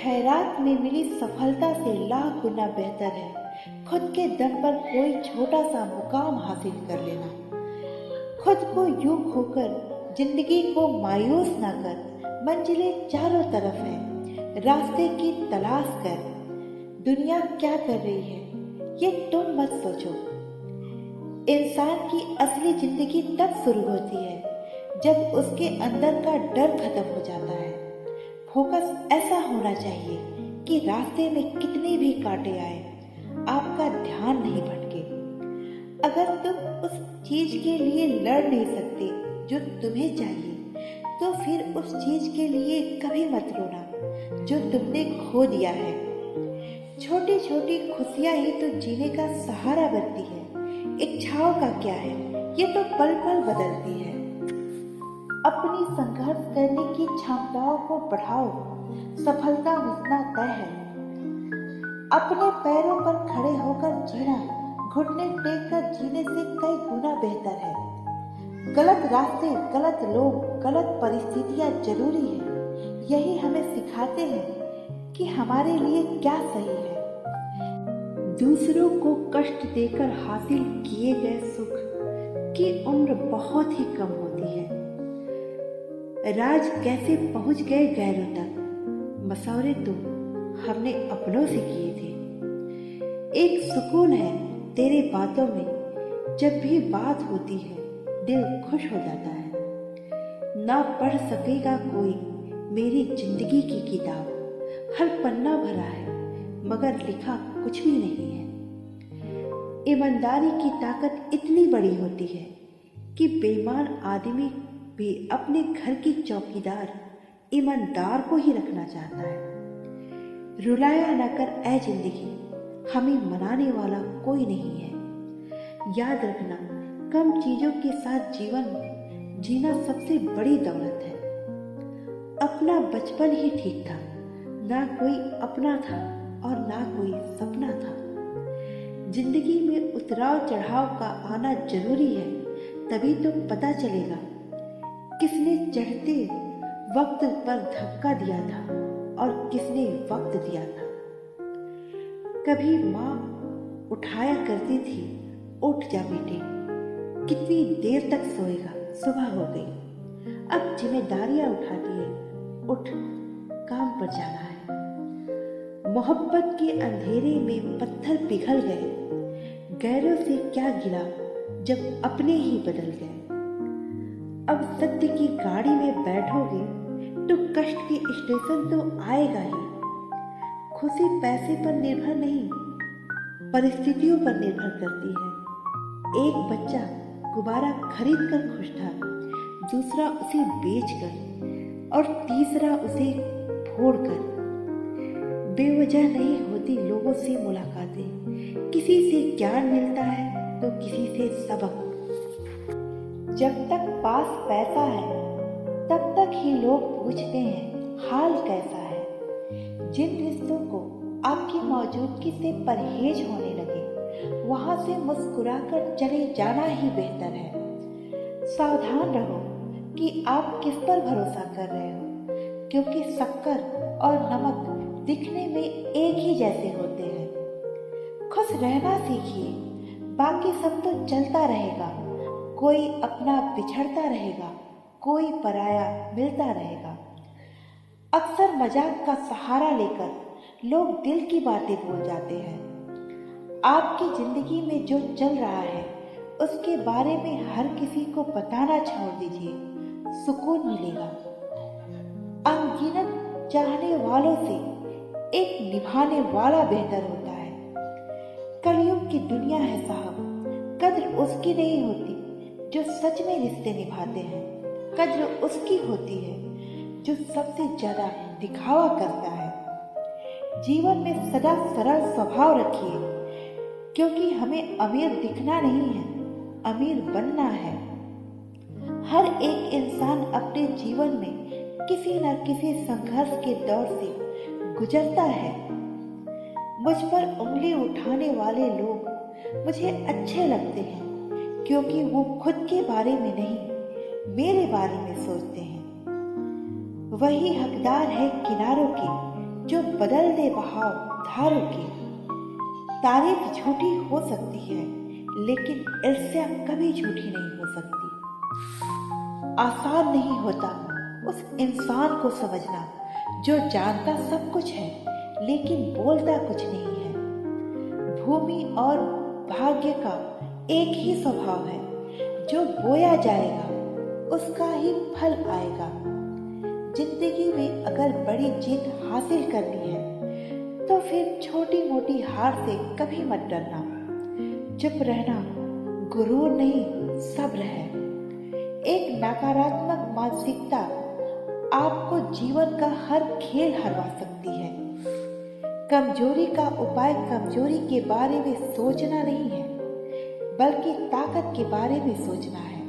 खैरात में मिली सफलता से लाख गुना बेहतर है खुद के दम पर कोई छोटा सा मुकाम हासिल कर लेना। खुद को यूं खोकर जिंदगी को मायूस ना कर, मंजिलें चारों तरफ है, रास्ते की तलाश कर। दुनिया क्या कर रही है ये तुम मत सोचो। इंसान की असली जिंदगी तब शुरू होती है जब उसके अंदर का डर खत्म हो जाता है। फोकस ऐसा होना चाहिए कि रास्ते में कितने भी कांटे आए, आपका ध्यान नहीं भटके। अगर तुम उस चीज के लिए लड़ नहीं सकते जो तुम्हें चाहिए, तो फिर उस चीज के लिए कभी मत रोना जो तुमने खो दिया है। छोटी छोटी खुशियां ही तो जीने का सहारा बनती है। इच्छाओं का क्या है, ये तो पल पल बदलती है। अपनी संघर्ष करने की क्षमताओं को बढ़ाओ, सफलता मिलना तय है। अपने पैरों पर खड़े होकर जीना घुटने टेक कर जीने से कई गुना बेहतर है। गलत रास्ते, गलत लोग, गलत परिस्थितियां जरूरी है। यही हमें सिखाते हैं कि हमारे लिए क्या सही है। दूसरों को कष्ट देकर हासिल किए गए सुख की उम्र बहुत ही कम होती है। राज कैसे पहुंच गए गैरों तक, मशवरे तो हमने अपनों से किए थे। एक सुकून है तेरे बातों में, जब भी बात होती है दिल खुश हो जाता है। ना पढ़ सकेगा कोई मेरी जिंदगी की किताब, हर पन्ना भरा है मगर लिखा कुछ भी नहीं है। ईमानदारी की ताकत इतनी बड़ी होती है कि बेईमान आदमी भी अपने घर की चौकीदार ईमानदार को ही रखना चाहता है। रुलाया न कर ऐ जिंदगी, हमें मनाने वाला कोई नहीं है। याद रखना, कम चीजों के साथ जीवन जीना सबसे बड़ी दौलत है। अपना बचपन ही ठीक था, ना कोई अपना था और ना कोई सपना था। जिंदगी में उतराव चढ़ाव का आना जरूरी है, तभी तो पता चलेगा किसने चढ़ते वक्त पर धक्का दिया था और किसने वक्त दिया था। कभी माँ उठाया करती थी, उठ जा बेटे, कितनी देर तक सोएगा, सुबह हो गई। अब जिम्मेदारियां उठाती है, उठ काम पर जाना है। मोहब्बत के अंधेरे में पत्थर पिघल गए, गैरों से क्या गिला जब अपने ही बदल गए। अब सत्य की गाड़ी में बैठोगे तो कष्ट के स्टेशन तो आएगा ही। खुशी पैसे पर निर्भर नहीं, परिस्थितियों पर निर्भर करती है। एक बच्चा गुब्बारा खरीद कर खुश था, दूसरा उसे बेचकर और तीसरा उसे फोड़कर। बेवजह नहीं होती लोगों से मुलाकातें, किसी से ज्ञान मिलता है तो किसी से सबक। जब तक पास पैसा है तब तक ही लोग पूछते हैं हाल कैसा है। जिन रिश्तों को आपकी मौजूदगी से परहेज होने लगे, वहां से मुस्कुराकर चले जाना ही बेहतर है। सावधान रहो कि आप किस पर भरोसा कर रहे हो, क्योंकि शक्कर और नमक दिखने में एक ही जैसे होते हैं। खुश रहना सीखिए, बाकी सब तो चलता रहेगा। कोई अपना बिछड़ता रहेगा, कोई पराया मिलता रहेगा। अक्सर मजाक का सहारा लेकर लोग दिल की बातें भूल जाते हैं। आपकी जिंदगी में जो चल रहा है उसके बारे में हर किसी को बताना छोड़ दीजिए, सुकून मिलेगा। अनगिनत चाहने वालों से एक निभाने वाला बेहतर होता है। कलयुग की दुनिया है साहब, कद्र उसकी नहीं होती जो सच में रिश्ते निभाते हैं, कद्र उसकी होती है जो सबसे ज्यादा दिखावा करता है। जीवन में सदा सरल स्वभाव रखिए, क्योंकि हमें अमीर दिखना नहीं है, अमीर बनना है। हर एक इंसान अपने जीवन में किसी न किसी संघर्ष के दौर से गुजरता है। मुझ पर उंगली उठाने वाले लोग मुझे अच्छे लगते हैं, क्योंकि वो खुद के बारे में नहीं, मेरे बारे में सोचते हैं। वही हकदार है किनारों के जो बदल दे बहाव धारों के। तारीफ झूठी हो सकती है, लेकिन ईर्ष्या कभी झूठी नहीं हो सकती। आसान नहीं होता उस इंसान को समझना जो जानता सब कुछ है लेकिन बोलता कुछ नहीं है। भूमि और भाग्य का एक ही स्वभाव है, जो बोया जाएगा उसका ही फल आएगा। जिंदगी में अगर बड़ी जीत हासिल करनी है तो फिर छोटी मोटी हार से कभी मत डरना। चुप रहना गुरूर नहीं, सब्र है। एक नकारात्मक मानसिकता आपको जीवन का हर खेल हरवा सकती है। कमजोरी का उपाय कमजोरी के बारे में सोचना नहीं है, बल्कि ताकत के बारे में सोचना है।